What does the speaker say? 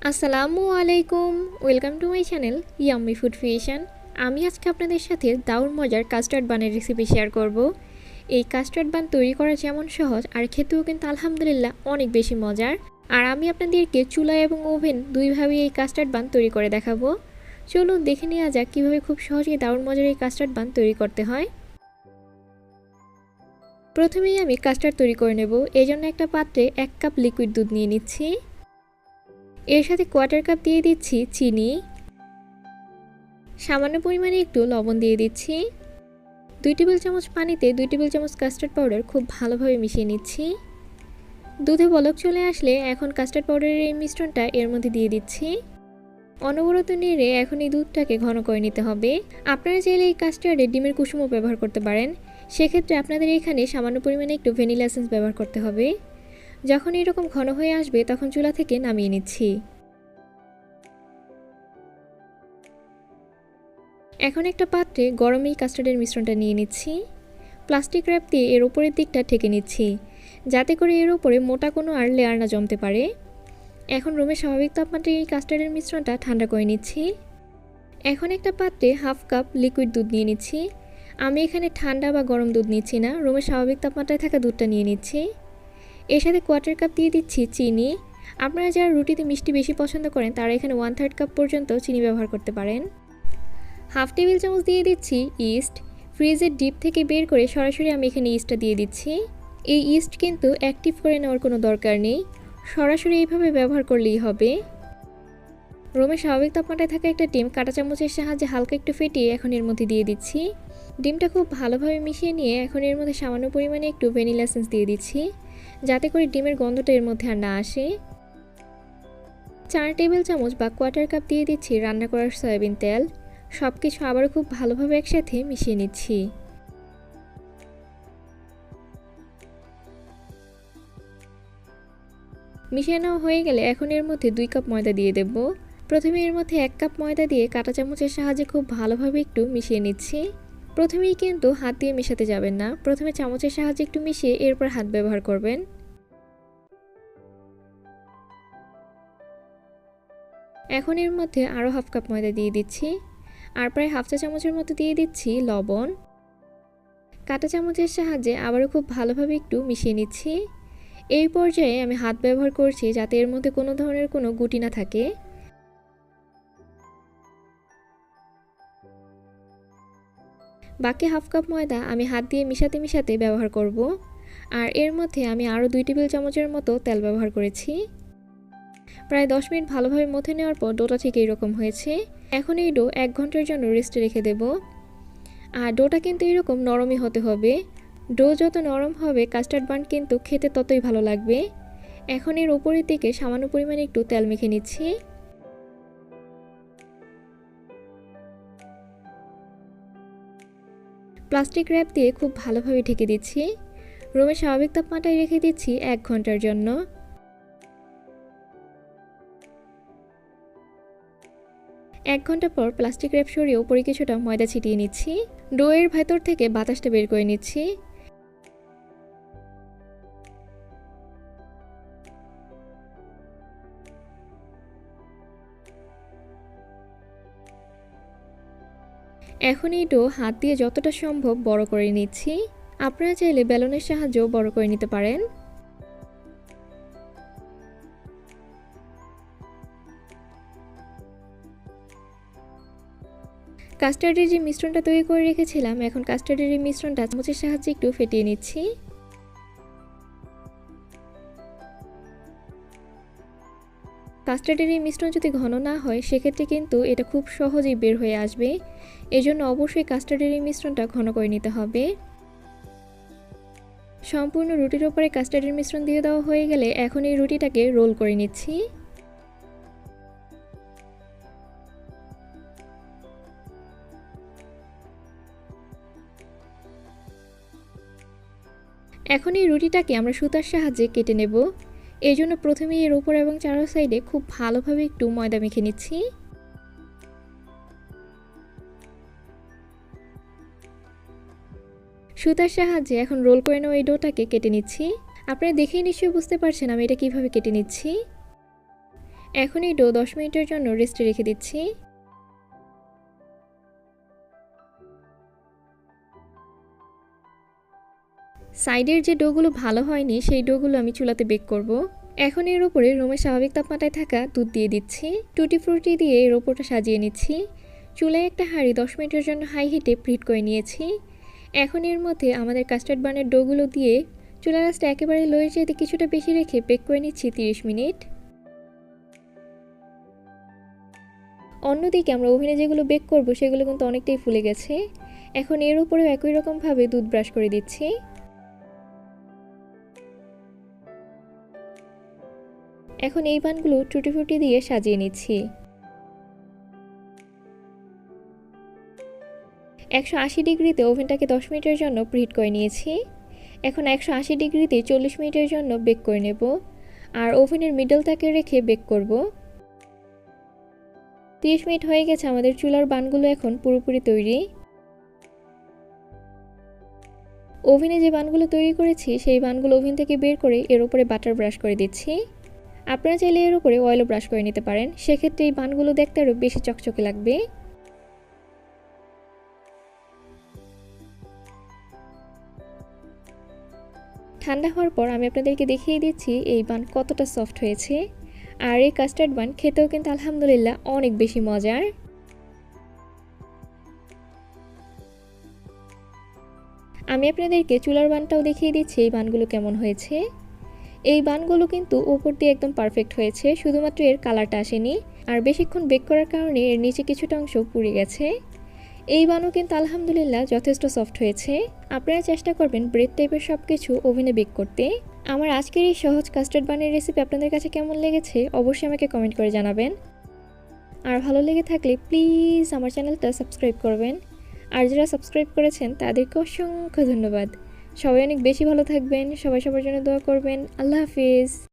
আসসালামু আলাইকুম, welcome to my channel yummy food creation. আমি আজকে আপনাদের সাথে দারুণ মজার কাস্টার্ড বানের রেসিপি শেয়ার করব। এই কাস্টার্ড বান তৈরি করা যেমন সহজ আর খেতেও কিন্তু আলহামদুলিল্লাহ অনেক বেশি মজার। আর আমি আপনাদেরকে চুলা এবং ওভেন দুইভাবেই এই কাস্টার্ড বান তৈরি করে দেখাবো। চলুন দেখে নেওয়া যাক কীভাবে খুব সহজেই দারুণ মজার এই কাস্টার্ড বান তৈরি করতে হয়। প্রথমেই আমি কাস্টার্ড তৈরি করে নেব। এই জন্য একটা পাত্রে 1 কাপ লিকুইড দুধ নিয়ে নিচ্ছি। এর সাথে 1/4 কাপ দিয়ে দিচ্ছি চিনি, সামান্য পরিমাণে একটু লবণ দিয়ে দিচ্ছি। 2 টেবিল চামচ পানিতে 2 টেবিল চামচ কাস্টার্ড পাউডার খুব ভালোভাবে মিশিয়ে নিচ্ছি। দুধে বলক চলে আসলে এখন কাস্টার্ড পাউডারের এই মিশ্রণটা এর মধ্যে দিয়ে দিচ্ছি। অনবরত নেড়ে এখন এই দুধটাকে ঘন করে নিতে হবে। আপনারা চাইলে এই কাস্টার্ডে ডিমের কুসুমও ব্যবহার করতে পারেন। সেক্ষেত্রে আপনাদের এখানে সামান্য পরিমাণে একটু ভ্যানিলা এসেন্স ব্যবহার করতে হবে। যখন এরকম ঘন হয়ে আসবে তখন চুলা থেকে নামিয়ে নিচ্ছি। এখন একটা পাত্রে গরম এই কাস্টার্ডের মিশ্রণটা নিয়ে নিচ্ছি। প্লাস্টিক র্যাপ দিয়ে এর উপরের দিকটা ঢেকে নিচ্ছি, যাতে করে এর উপরে মোটা কোনো আর লেয়ার না জমতে পারে। এখন রুমের স্বাভাবিক তাপমাত্রায় এই কাস্টার্ডের মিশ্রণটা ঠান্ডা করে নিচ্ছি। এখন একটা পাত্রে 1/2 কাপ লিকুইড দুধ নিয়ে নিচ্ছি। আমি এখানে ঠান্ডা বা গরম দুধ নিচ্ছি না, রুমের স্বাভাবিক তাপমাত্রায় থাকা দুধটা নিয়ে নিচ্ছি। এর সাথে 1/4 কাপ দিয়ে দিচ্ছি চিনি। আপনারা যারা রুটিতে মিষ্টি বেশি পছন্দ করেন তারা এখানে 1/3 কাপ পর্যন্ত চিনি ব্যবহার করতে পারেন। 1/2 টেবিল চামচ দিয়ে দিচ্ছি ইস্ট। ফ্রিজের ডিপ থেকে বের করে সরাসরি আমি এখানে ইস্টটা দিয়ে দিচ্ছি। এই ইস্ট কিন্তু অ্যাক্টিভ করে নেওয়ার কোনো দরকার নেই, সরাসরি এইভাবে ব্যবহার করলেই হবে। রুমের স্বাভাবিক তাপমাত্রায় থাকা একটা ডিম কাঁটা চামচের সাহায্যে হালকা একটু ফেটিয়ে এখন এর মধ্যে দিয়ে দিচ্ছি। ডিমটা খুব ভালোভাবে মিশিয়ে নিয়ে এখন এর মধ্যে সামান্য পরিমাণে একটু ভ্যানিলা এসেন্স দিয়ে দিচ্ছি, যাতে করে ডিমের গন্ধটা এর মধ্যে আর না আসে। 4 টেবিল চামচ বা 1/4 কাপ দিয়ে দিচ্ছি রান্না করার সয়াবিন তেল। সব কিছু আবারও খুব ভালোভাবে একসাথে মিশিয়ে নিচ্ছি। মিশিয়ে নেওয়া হয়ে গেলে এখন এর মধ্যে 2 কাপ ময়দা দিয়ে দেব। প্রথমে এর মধ্যে 1 কাপ ময়দা দিয়ে কাঁটা চামচের সাহায্যে খুব ভালোভাবে একটু মিশিয়ে নিচ্ছি। প্রথমেই কিন্তু হাত দিয়ে মেশাতে যাবেন না, প্রথমে চামচের সাহায্যে একটু মিশিয়ে এরপর হাত ব্যবহার করবেন। এখন এর মধ্যে আরও 1/2 কাপ ময়দা দিয়ে দিচ্ছি, আর প্রায় 1/2 চা চামচের মতো দিয়ে দিচ্ছি লবণ। কাঁটা চামচের সাহায্যে আবারও খুব ভালোভাবে একটু মিশিয়ে নিচ্ছি। এই পর্যায়ে আমি হাত ব্যবহার করছি যাতে এর মধ্যে কোনো ধরনের কোনো গুটি না থাকে। বাকি 1/2 কাপ ময়দা আমি হাত দিয়ে মিশাতে মিশাতে ব্যবহার করব। আর এর মধ্যে আমি আরও 2 টেবিল চামচের মতো তেল ব্যবহার করেছি। প্রায় 10 মিনিট ভালোভাবে মথে নেওয়ার পর ডোটা ঠিক এইরকম হয়েছে। এখন এই ডো 1 ঘন্টার জন্য রেস্টে রেখে দেব। আর ডোটা কিন্তু এরকম নরমই হতে হবে। ডো যত নরম হবে কাস্টার্ড বান কিন্তু খেতে ততই ভালো লাগবে। এখন এর উপরের দিকে সামান্য পরিমাণে একটু তেল মেখে নিচ্ছি। প্লাস্টিক র্যাপ দিয়ে খুব ভালোভাবে ঢেকে দিচ্ছি। রুমের স্বাভাবিক তাপমাত্রায় রেখে দিচ্ছি 1 ঘন্টার জন্য। 1 ঘন্টা পর প্লাস্টিক র্যাপ সরিয়ে উপরে কিছুটা ময়দা ছিটিয়ে নিচ্ছি। ডো এর ভেতর থেকে বাতাসটা বের করে নিচ্ছি। এখন এই ডো হাত দিয়ে যতটা সম্ভব বড় করে নিচ্ছি। আপনারা চাইলে বেলনের সাহায্যেও বড় করে নিতে পারেন। কাস্টার্ডের যে মিশ্রণটা তৈরি করে রেখেছিলাম, এখন কাস্টার্ডের এই মিশ্রণটা চামচের সাহায্যে একটু ফেটিয়ে নিচ্ছি। কাস্টার্ডের এই মিশ্রণ যদি ঘন না হয় সেক্ষেত্রে কিন্তু এটা খুব সহজেই বের হয়ে আসবে। এজন্য অবশ্যই কাস্টার্ডের এই মিশ্রণটা ঘন করে নিতে হবে। সম্পূর্ণ রুটির উপরে কাস্টার্ডের মিশ্রণ দিয়ে দেওয়া হয়ে গেলে এখন এই রুটিটাকে রোল করে নিচ্ছি। এখন এই রুটিটাকে আমরা সুতার সাহায্যে কেটে নেব। এই জন্য প্রথমেই এর উপর এবং চারো সাইডে খুব ভালোভাবে একটু ময়দা মেখে নিচ্ছি। সুতার সাহায্যে এখন রোল করে নেওয়া এই ডোটাকে কেটে নিচ্ছি। আপনারা দেখেই নিশ্চয়ই বুঝতে পারছেন আমি এটা কিভাবে কেটে নিচ্ছি। এখন এই ডো 10 মিনিটের জন্য রেস্টে রেখে দিচ্ছি। সাইডের যে ডোগুলো ভালো হয়নি সেই ডোগুলো আমি চুলাতে বেক করব। এখন এর উপরে রুমের স্বাভাবিক তাপমাত্রায় থাকা দুধ দিয়ে দিচ্ছি। টুটি ফ্রুটি দিয়ে এর উপরটা সাজিয়ে নিচ্ছি। চুলায় একটা হাঁড়ি 10 মিনিটের জন্য হাই হিটে প্রিহিট করে নিয়েছি। এখন এর মধ্যে আমাদের কাস্টার্ড বানের ডোগুলো দিয়ে চুলার আঁচটা একেবারে লোয়ের চাইতে কিছুটা বেশি রেখে বেক করে নিচ্ছি 30 মিনিট। অন্যদিকে আমরা ওভেনে যেগুলো বেক করব সেগুলো কিন্তু অনেকটাই ফুলে গেছে। এখন এর উপরেও একই রকমভাবে দুধ ব্রাশ করে দিচ্ছি। এখন এই বানগুলো টুটি ফ্রুটি দিয়ে সাজিয়ে নিচ্ছি। 180 ডিগ্রিতে ওভেনটাকে 10 মিনিটের জন্য প্রিহিট করে নিয়েছি। এখন 180 ডিগ্রিতে 40 মিনিটের জন্য বেক করে নেব, আর ওভেনের মিডলটাকে রেখে বেক করব। 30 মিনিট হয়ে গেছে, আমাদের চুলার বানগুলো এখন পুরোপুরি তৈরি। ওভেনে যে বানগুলো তৈরি করেছি সেই বানগুলো ওভেন থেকে বের করে এর উপরে বাটার ব্রাশ করে দিচ্ছি। আপনারা চাইলে এর উপরে অয়েলও ব্রাশ করে নিতে পারেন, সেক্ষেত্রে এই বানগুলো দেখতে আরও বেশি চকচকে লাগবে। ঠান্ডা হওয়ার পর আমি আপনাদেরকে দেখিয়ে দিচ্ছি এই বান কতটা সফট হয়েছে। আর এই কাস্টার্ড বান খেতেও কিন্তু আলহামদুলিল্লাহ অনেক বেশি মজার। আমি আপনাদেরকে চুলার বানটাও দেখিয়ে দিচ্ছি এই বানগুলো কেমন হয়েছে। এই বানগুলো কিন্তু উপর দিয়ে একদম পারফেক্ট হয়েছে, শুধুমাত্র এর কালারটা আসেনি। আর বেশিক্ষণ বেক করার কারণে এর নিচে কিছুটা অংশ পুড়ে গেছে। এই বানও কিন্তু আলহামদুলিল্লাহ যথেষ্ট সফট হয়েছে। আপনারা চেষ্টা করবেন ব্রেড টাইপের সব কিছু ওভেনে বেক করতে। আমার আজকের এই সহজ কাস্টার্ড বানের রেসিপি আপনাদের কাছে কেমন লেগেছে অবশ্যই আমাকে কমেন্ট করে জানাবেন। আর ভালো লেগে থাকলে প্লিজ আমার চ্যানেলটা সাবস্ক্রাইব করবেন। আর যারা সাবস্ক্রাইব করেছেন তাদেরকে অসংখ্য ধন্যবাদ। সবাই অনেক বেশি ভালো থাকবেন, সবাই সবার জন্য দোয়া করবেন। আল্লাহ হাফিজ।